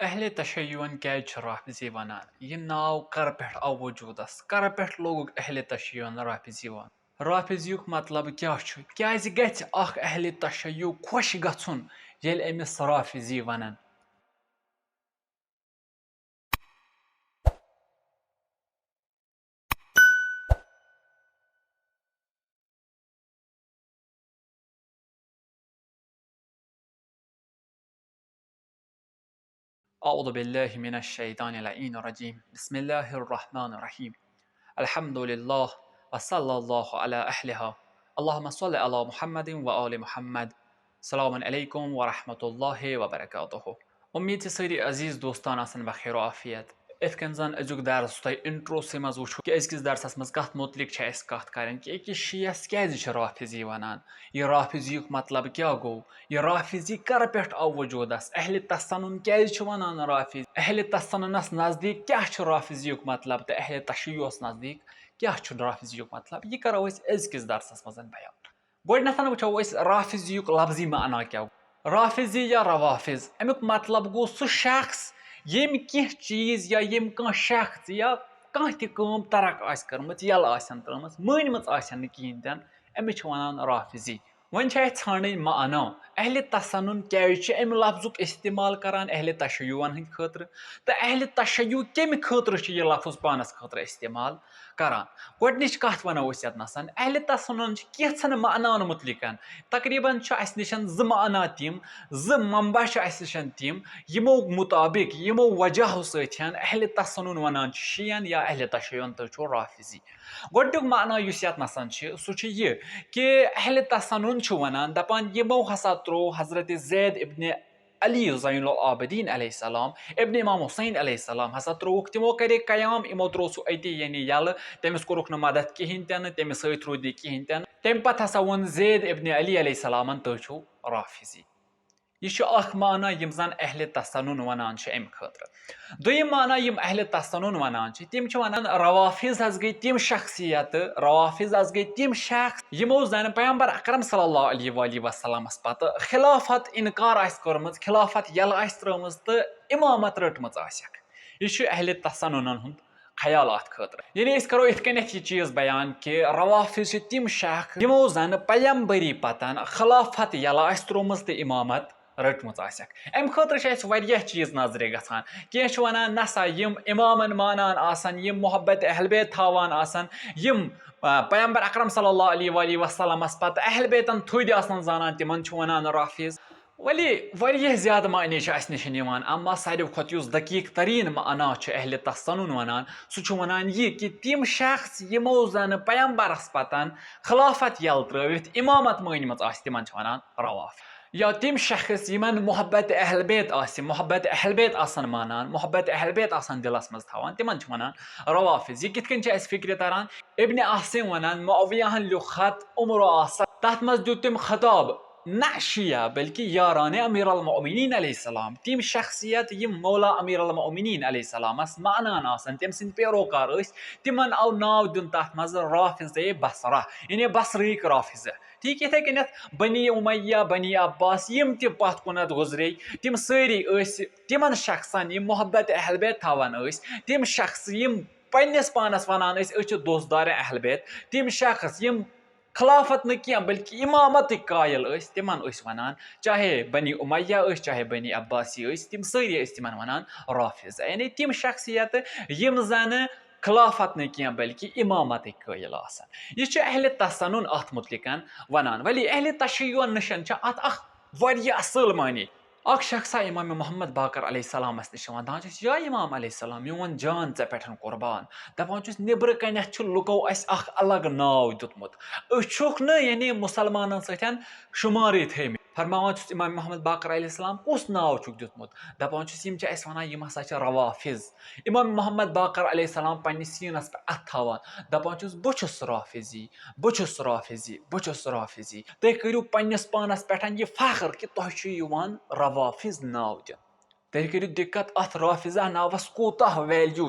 اہل تشیعن کیٛازِ چھِ رافضی ونان؟ یہِ ناو کر پٮ۪ٹھ آو وجوٗدس؟ کر پٮ۪ٹھ لوگُکھ اہل تشیعن رافضی ونُن؟ رافضیُک مطلب کیٛاہ چھُ؟ کیٛازِ گژھِ اکھ اہل تشیع خۄش گژھُن ییٚلہِ أمِس رافضی ونان؟ أعوذ بالله من الشيطان اللعين الرجيم بسم الله الرحمن الرحيم الحمد لله وصلى الله على أهلها اللهم صل على محمد وآل محمد السلام عليكم ورحمة الله وبركاته. امید چھِ سٲری عزیٖز دوستان آسان بخیر و عافیت. یِتھ کٔنۍ زَن أزیُک درس تۄہہِ اِنٹروسٕے منٛز وٕچھو کہِ أزکِس درسس منٛز کَتھ مُتعلِق چھِ اَسہِ کَتھ کَرٕنۍ کہِ أکِس شیعس کیٛازِ چھِ رافضی وَنان؟ یہِ رافضیُک مطلب کیٛاہ گوٚو؟ یہِ رافضی کَر پٮ۪ٹھ آو وجوٗدس؟ اہلِ تسنُن کیٛازِ چھِ وَنان رافضی؟ اہلِ تسنُنس نزدیٖک کیٛاہ چھُ رافضیُک مطلب تہٕ اہلِ تشیعس نزدیٖک کیٛاہ چھُ رافضیُک مطلب؟ یہِ کَرو أسۍ أزکِس درسس منٛز بیان. گۄڈٕنٮ۪تھ وٕچھو أسۍ رافضیُک لفظی معنا کیٛاہ گوٚو. رافضی یا روافظ امیُک مطلب گوٚو سُہ شخص ییٚمۍ کینٛہہ چیٖز یا ییٚمۍ کانٛہہ شخص یا کانٛہہ تہِ کٲم ترک آسہِ کٔرمٕژ یَلہٕ آسن ترٲمٕژ مٲنمٕژ آسن نہٕ کِہیٖنۍ تہِ نہٕ أمِس چھِ وَنان رافضی. وۄنۍ چھِ اَسہِ ژھانڈٕنۍ معنا اہلِ تسنُن کیٛازِ چھِ اَمہِ لفظُک استعمال کران اہلِ تشیعن ہٕنٛدِ خٲطرٕ تہٕ اہلِ تشیع کمہِ خٲطرٕ چھِ یہِ لفظ پانس خٲطرٕ استعمال کران. گۄڈنِچ کتھ وَنو أسۍ یَتنَس اہلِ تسنُن چھِ کینٛژھن معناہن مُتعلِق تقریٖبن چھُ اَسہِ نِش زٕ معنا تِم زٕ منبع چھِ اَسہِ نِش تِم یِمو مُطابِق یِمو وجہو سۭتۍ اہلِ تسنُن وَنان چھِ شیعن یا اہلِ تشیعن تُہۍ چھُو رافضی. گۄڈنیُک معنا یُس یَتنَس چھِ سُہ چھُ یہِ کہِ اہلِ تسنُن چھُ وَنان دَپان یِمو ہسا تروو حضرت زید ابنِ علی زین العابدیٖن علیہ السلام ابنِ امام حُسین علیہ السلام ہسا ترووُکھ تِمو کَرے قیام یِمو تروو سُہ أتی یعنی یَلہٕ تٔمِس کوٚرُکھ نہٕ مدد کِہیٖنۍ تہِ نہٕ تٔمِس سۭتۍ روٗدۍ نہٕ کِہیٖنۍ تہِ نہٕ تَمہِ پتہٕ ہسا ووٚن زید ابنِ علی علیہ السلامن تُہۍ چھُو رافضی. یہِ چھُ اکھ معنا یِم زن اہلِ تسنُن وَنان چھِ اَمہِ خٲطرٕ. دوٚیِم معنا یِم اہلِ تسنُن وَنان چھِ تِم چھِ وَنان روافظ حظ گٔے تِم شخصیتہٕ روافظ حظ گٔے تِم شخص یِمو زن پیغمبر اکرم صلی اللہ علیہ وآلہ وسلمس پتہٕ خلافت انکار آسہِ کوٚرمُت خلافت یَلہٕ آسہِ ترٲومٕژ تہٕ اِمامت رٔٹمٕژ آسٮ۪کھ. یہِ چھُ اہلِ تسنُنن ہُنٛد خیال اَتھ خٲطرٕ. یعنی أسۍ کرو یِتھ کٔنٮ۪تھ یہِ چیٖز بیان کہِ روافظ چھِ تِم شخص یِمو زن پیغمبری پتن خلافت یَلہٕ آسہِ ترٛوومٕژ تہٕ اِمامت رٔٹمٕژ آسٮ۪کھ. اَمہِ خٲطرٕ چھِ اَسہِ واریاہ چیٖز نظرِ گژھان. کینٛہہ چھِ وَنان نہ سا یِم اِمامن مانان آسن یِم محبت اہل بیت تھاوان آسن یِم پیغمبر اکرم صلی اللہ علیہ وآلہ وسلمس پتہٕ اہل بیتن تھٔدۍ آسن زانان تِمن چھُ وَنان رافظ. ولی واریاہ زیادٕ معنے چھِ اَسہِ نِش یِوان اما ساروی کھۄتہٕ یُس دقیٖق تریٖن معنا چھُ اہلِ تسنُن وَنان سُہ چھُ وَنان یہِ کہِ تِم شخص یِمو زن پیغمبرس پتن خلافت یَلہٕ ترٲوِتھ اِمامت مٲنمٕژ آسہِ تِمن چھِ وَنان روافظ. یا تِم شخص یِمن محبت اہل بیت آسہِ محبت اہل بیت آسن مانان محبت اہل بیت آسن دِلس منٛز تھاوان تِمن چھِ وَنان روافظ. یہِ کِتھ کٔنۍ چھِ اَسہِ فِکرِ تران ابنِ عاصم وَنان معاویہن لیوٗکھ خط عمر آسان تتھ منٛز دیُت تٔمۍ خطاب نہ شِیا بلکہِ یارانہِ امیر المؤمنیٖن علیہ السلام تِم شخصیت یِم مولا امیر المؤمنیٖن علیہ السلامس مانان آسن تٔمۍ سٕنٛدۍ پیروکار ٲسۍ تِمن آو ناو دیُن تتھ منٛز رافضے بصرہ یعنی بصرٕکۍ رافضہٕ. ٹھیٖک یِتھے کٔنٮ۪تھ بنی امیہ بنی عباس یِم تہِ پتھ کُنتھ گُزرے تِم سٲری ٲسۍ تِمن شخصن یِم محبت اہل بیت تھاوان ٲسۍ تِم شخص یِم پننِس پانس ونان ٲسۍ أسۍ چھِ دوستدار اہل بیت تِم شخص یِم خلافت نہٕ کینٛہہ بلکہِ اِمامتٕکۍ قایل ٲسۍ تِمن ٲسۍ وَنان چاہے بنی امیہ ٲسۍ چاہے بنی عباسی ٲسۍ تِم سٲری ٲسۍ تِمن وَنان رافض یعنی تِم شخصیتہٕ یِم زنہٕ خلافت نہٕ کینٛہہ بلکہِ اِمامتٕکۍ قٲیل آسان. یہِ چھُ اہلِ تسنُن اَتھ مُتعلِق وَنان. ولی اہلِ تشیعن نِش چھِ اَتھ اکھ واریاہ اصٕل معنے. اکھ شخصا امام محمد باقر علیہ السلامس نِش یِوان دپان چھُس یا امام علیہ السلام میون جان ژےٚ پٮ۪ٹھ قۄربان دپان چھُس نیٚبرٕ کَنٮ۪تھ چھُ لُکو اَسہِ اکھ الگ ناو دیُتمُت أسۍ چھُکھ نہٕ یعنی مُسلمانن سۭتۍ شُمارٕے تھٲیمٕتۍ. فرماوان چھُس امام محمد باقر علیہ السلام کُس ناو چھُکھ دیُتمُت دپان چھُس یِم چھِ اَسہِ وَنان یِم ہسا چھِ روافظ. امام محمد باقر علیہ السلام پننِس سیٖنس پٮ۪ٹھ اَتھٕ تھاوان دپان چھُس بہٕ چھُس رافضی بہٕ چھُس رافضی بہٕ چھُس رافضی. تُہۍ کٔرِو پننِس پانس پٮ۪ٹھ یہِ فخر کہِ تۄہہِ چھُ یِوان روافظ ناو دِنہٕ. تیٚلہِ کٔرِو دِقت اَتھ رافضہ ناوس کوٗتاہ ویلیوٗ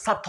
7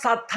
7